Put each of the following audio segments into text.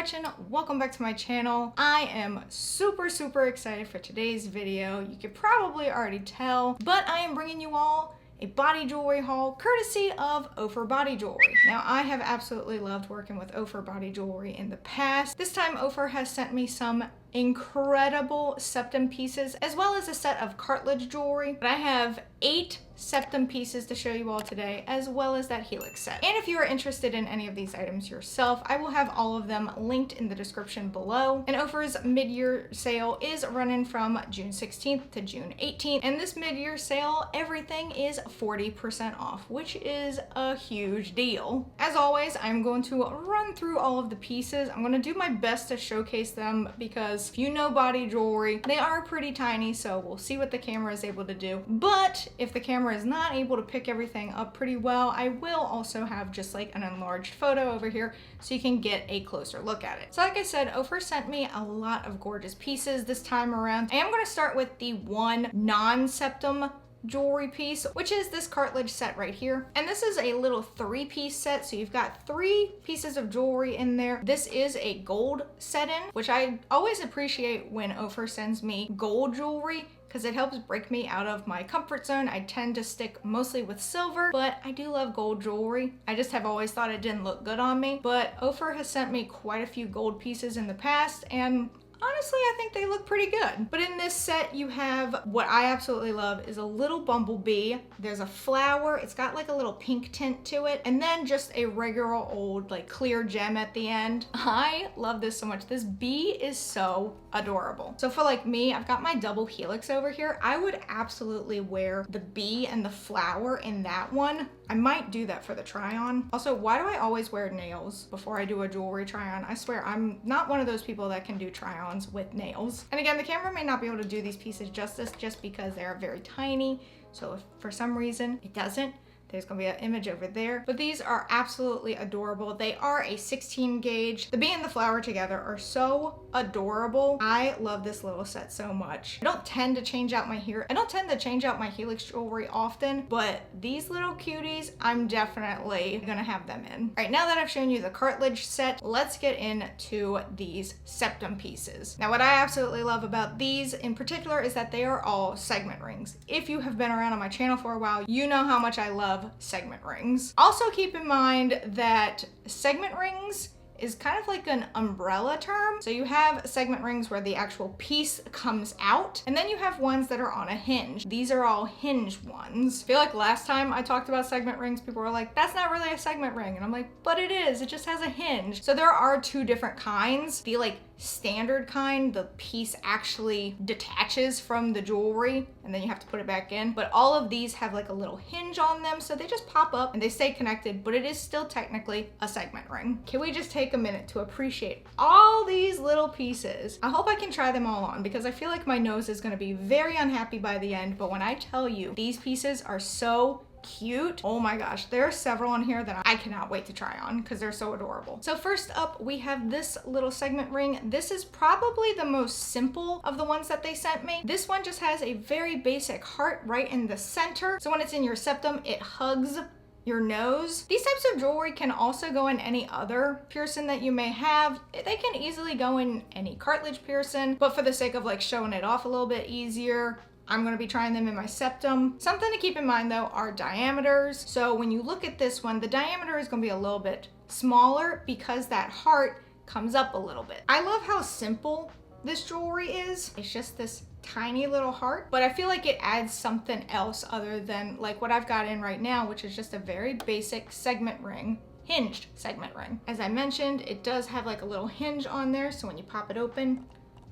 Gretchen. Welcome back to my channel. I am super excited for today's video. You could probably already tell, but I am bringing you all a body jewelry haul courtesy of OUFER body jewelry. Now, I have absolutely loved working with OUFER body jewelry in the past. This time OUFER has sent me some incredible septum pieces as well as a set of cartilage jewelry. But I have 8 septum pieces to show you all today, as well as that helix set. And if you are interested in any of these items yourself, I will have all of them linked in the description below. And OUFER's mid-year sale is running from June 16th to June 18th. And this mid-year sale, everything is 40% off, which is a huge deal. As always, I'm going to run through all of the pieces. I'm going to do my best to showcase them because if you know body jewelry, they are pretty tiny, so we'll see what the camera is able to do. But if the camera is not able to pick everything up pretty well, I will also have just like an enlarged photo over here so you can get a closer look at it. So like I said, OUFER sent me a lot of gorgeous pieces this time around. I am going to start with the one non-septum jewelry piece, which is this cartilage set right here. And this is a little 3-piece set, so you've got 3 pieces of jewelry in there. This is a gold set in, which I always appreciate when OUFER sends me gold jewelry because it helps break me out of my comfort zone. I tend to stick mostly with silver, but I do love gold jewelry. I just have always thought it didn't look good on me, but OUFER has sent me quite a few gold pieces in the past, and honestly, I think they look pretty good. But in this set, you have what I absolutely love is a little bumblebee. There's a flower. It's got like a little pink tint to it. And then just a regular old like clear gem at the end. I love this so much. This bee is so adorable. So for like me, I've got my double helix over here. I would absolutely wear the bee and the flower in that one. I might do that for the try on. Also, why do I always wear nails before I do a jewelry try on? I swear I'm not one of those people that can do try ons with nails. And again, the camera may not be able to do these pieces justice just because they are very tiny. So if for some reason it doesn't, there's gonna be an image over there. But these are absolutely adorable. They are a 16 gauge. The bee and the flower together are so adorable. I love this little set so much. I don't tend to change out my helix jewelry often, but these little cuties, I'm definitely gonna have them in. All right, now that I've shown you the cartilage set, let's get into these septum pieces. Now, what I absolutely love about these in particular is that they are all segment rings. If you have been around on my channel for a while, you know how much I love segment rings. Also keep in mind that segment rings is kind of like an umbrella term. So you have segment rings where the actual piece comes out, and then you have ones that are on a hinge. These are all hinge ones. I feel like last time I talked about segment rings, people were like, that's not really a segment ring. And I'm like, but it is, it just has a hinge. So there are 2 different kinds. The like standard kind, the piece actually detaches from the jewelry and then you have to put it back in. But all of these have like a little hinge on them, so they just pop up and they stay connected, but it is still technically a segment ring. Can we just take a minute to appreciate all these little pieces? I hope I can try them all on because I feel like my nose is gonna be very unhappy by the end, but when I tell you these pieces are so cute, oh my gosh, there are several on here that I cannot wait to try on because they're so adorable. So first up, we have this little segment ring. This is probably the most simple of the ones that they sent me. This one just has a very basic heart right in the center. So when it's in your septum, it hugs your nose. These types of jewelry can also go in any other piercing that you may have. They can easily go in any cartilage piercing, but for the sake of like showing it off a little bit easier, I'm gonna be trying them in my septum. Something to keep in mind though are diameters. So when you look at this one, the diameter is gonna be a little bit smaller because that heart comes up a little bit. I love how simple this jewelry is. It's just this tiny little heart, but I feel like it adds something else other than like what I've got in right now, which is just a very basic segment ring, hinged segment ring. As I mentioned, it does have like a little hinge on there, so when you pop it open,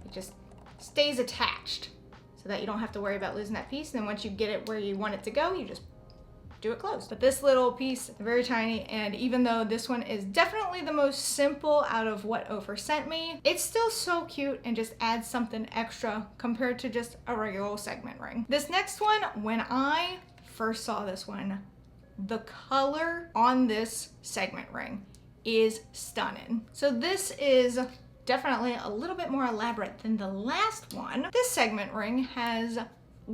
it just stays attached, so that you don't have to worry about losing that piece. And then once you get it where you want it to go, you just do it closed. But this little piece, very tiny, and even though this one is definitely the most simple out of what OUFER sent me, it's still so cute and just adds something extra compared to just a regular segment ring. This next one, when I first saw this one, the color on this segment ring is stunning. So this is definitely a little bit more elaborate than the last one. This segment ring has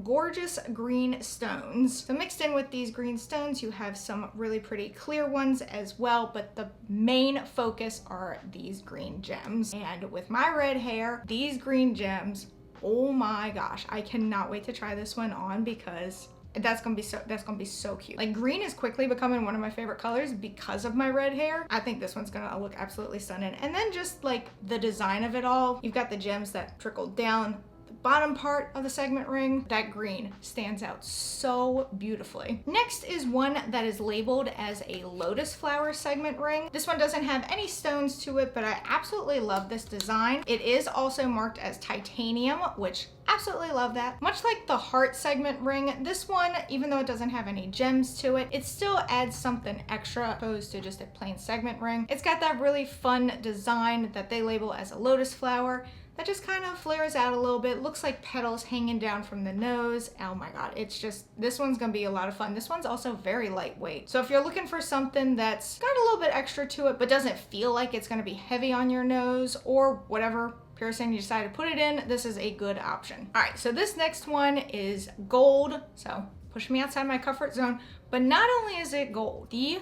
gorgeous green stones. So mixed in with these green stones, you have some really pretty clear ones as well, but the main focus are these green gems. And with my red hair, these green gems, oh my gosh, I cannot wait to try this one on because that's gonna be so cute. Like, green is quickly becoming one of my favorite colors because of my red hair. I think this one's gonna look absolutely stunning. And then just like the design of it all, you've got the gems that trickle down the bottom part of the segment ring. That green stands out so beautifully. Next is one that is labeled as a lotus flower segment ring. This one doesn't have any stones to it, but I absolutely love this design. It is also marked as titanium, which absolutely love that. Much like the heart segment ring, this one, even though it doesn't have any gems to it, it still adds something extra opposed to just a plain segment ring. It's got that really fun design that they label as a lotus flower that just kind of flares out a little bit. Looks like petals hanging down from the nose. Oh my God, it's just, this one's gonna be a lot of fun. This one's also very lightweight. So if you're looking for something that's got a little bit extra to it, but doesn't feel like it's gonna be heavy on your nose or whatever piercing you decide to put it in, this is a good option. All right, so this next one is gold. So push me outside my comfort zone, but not only is it gold, the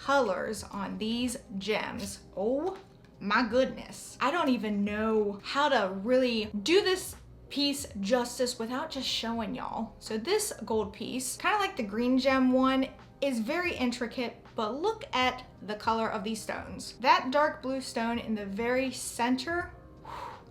colors on these gems, oh my goodness. I don't even know how to really do this piece justice without just showing y'all. So this gold piece, kind of like the green gem one, is very intricate, but look at the color of these stones. That dark blue stone in the very center,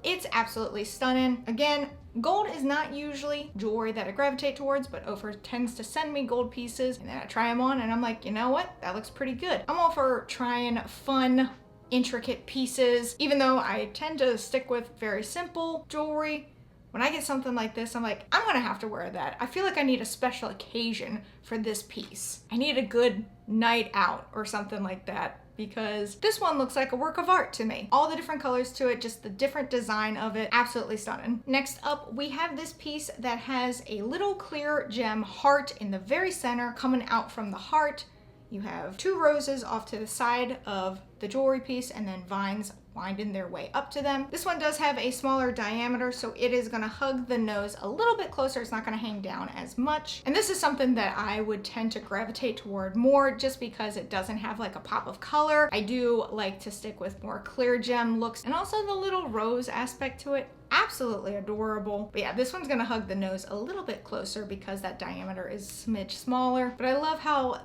it's absolutely stunning. Again, gold is not usually jewelry that I gravitate towards, but OUFER tends to send me gold pieces and then I try them on and I'm like, you know what? That looks pretty good. I'm all for trying fun, intricate pieces. Even though I tend to stick with very simple jewelry, when I get something like this, I'm like, I'm gonna have to wear that. I feel like I need a special occasion for this piece. I need a good night out or something like that, because this one looks like a work of art to me. All the different colors to it, just the different design of it, absolutely stunning. Next up, we have this piece that has a little clear gem heart in the very center. Coming out from the heart, you have two roses off to the side of the jewelry piece and then vines winding their way up to them. This one does have a smaller diameter, so it is gonna hug the nose a little bit closer. It's not gonna hang down as much. And this is something that I would tend to gravitate toward more just because it doesn't have like a pop of color. I do like to stick with more clear gem looks, and also the little rose aspect to it. Absolutely adorable. But yeah, this one's gonna hug the nose a little bit closer because that diameter is a smidge smaller. But I love how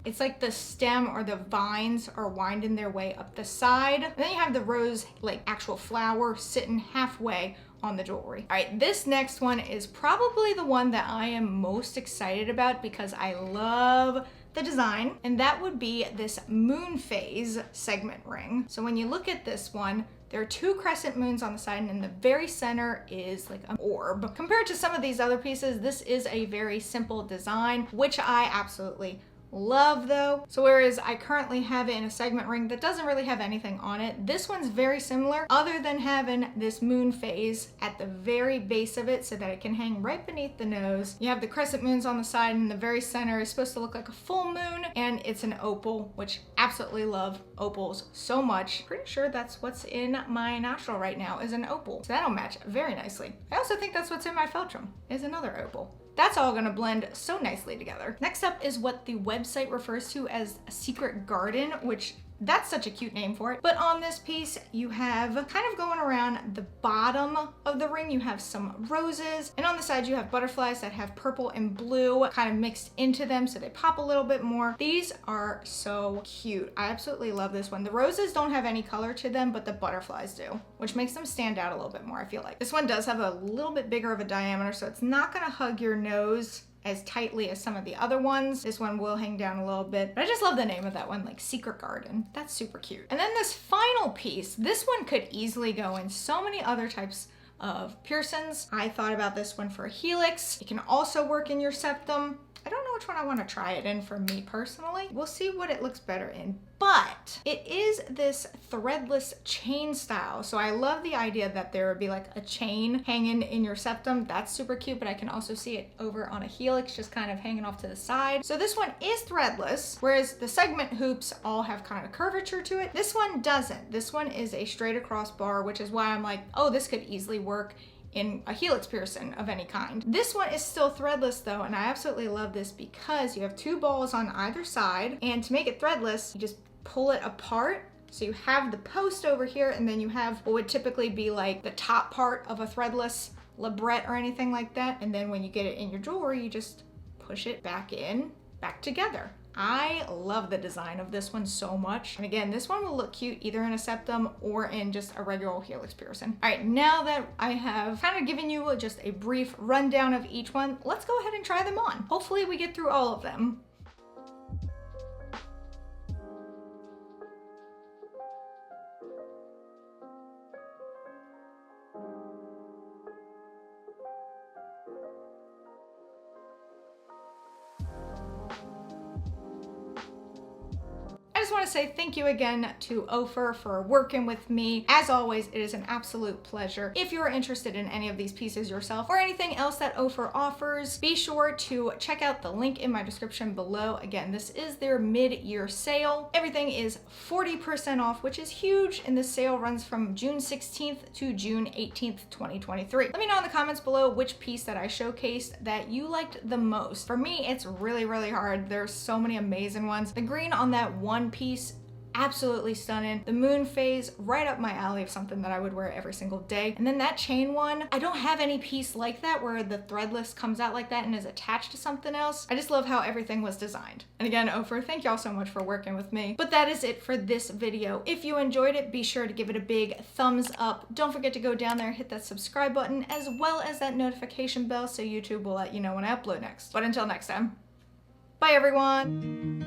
it's like the stem or the vines are winding their way up the side. And then you have the rose, like actual flower sitting halfway on the jewelry. All right, this next one is probably the one that I am most excited about because I love the design, and that would be this moon phase segment ring. So when you look at this one, there are two crescent moons on the side, and in the very center is like an orb. Compared to some of these other pieces, this is a very simple design, which I absolutely love though. So whereas I currently have it in a segment ring that doesn't really have anything on it, this one's very similar other than having this moon phase at the very base of it so that it can hang right beneath the nose. You have the crescent moons on the side, and the very center is supposed to look like a full moon, and it's an opal, which absolutely love opals so much. Pretty sure that's what's in my nostril right now is an opal. So that'll match very nicely. I also think that's what's in my feltrum is another opal. That's all gonna blend so nicely together. Next up is what the website refers to as a secret garden, which that's such a cute name for it. But on this piece, you have kind of going around the bottom of the ring, you have some roses, and on the side you have butterflies that have purple and blue kind of mixed into them so they pop a little bit more. These are so cute. I absolutely love this one. The roses don't have any color to them, but the butterflies do, which makes them stand out a little bit more, I feel like. This one does have a little bit bigger of a diameter, so it's not gonna hug your nose as tightly as some of the other ones. This one will hang down a little bit, but I just love the name of that one, like Secret Garden. That's super cute. And then this final piece, this one could easily go in so many other types of piercings. I thought about this one for a helix. It can also work in your septum. I don't know which one I want to try it in for me personally. We'll see what it looks better in, but it is this threadless chain style. So I love the idea that there would be like a chain hanging in your septum. That's super cute, but I can also see it over on a helix just kind of hanging off to the side. So this one is threadless, whereas the segment hoops all have kind of curvature to it. This one doesn't. This one is a straight across bar, which is why I'm like, oh, this could easily work in a helix piercing of any kind. This one is still threadless though, and I absolutely love this because you have 2 balls on either side, and to make it threadless, you just pull it apart. So you have the post over here, and then you have what would typically be like the top part of a threadless labret or anything like that. And then when you get it in your jewelry, you just push it back together. I love the design of this one so much. And again, this one will look cute either in a septum or in just a regular old helix piercing. All right, now that I have kind of given you just a brief rundown of each one, let's go ahead and try them on. Hopefully we get through all of them. I just want to say thank you again to OUFER for working with me. As always, it is an absolute pleasure. If you are interested in any of these pieces yourself or anything else that OUFER offers, be sure to check out the link in my description below. Again, this is their mid-year sale. Everything is 40% off, which is huge, and this sale runs from June 16th to June 18th, 2023. Let me know in the comments below which piece that I showcased that you liked the most. For me, it's really, really hard. There's so many amazing ones. The green on that one piece, absolutely stunning. The moon phase, right up my alley of something that I would wear every single day. And then that chain one, I don't have any piece like that where the threadless comes out like that and is attached to something else. I just love how everything was designed. And again, OUFER, thank y'all so much for working with me. But that is it for this video. If you enjoyed it, be sure to give it a big thumbs up. Don't forget to go down there and hit that subscribe button as well as that notification bell so YouTube will let you know when I upload next. But until next time, bye everyone.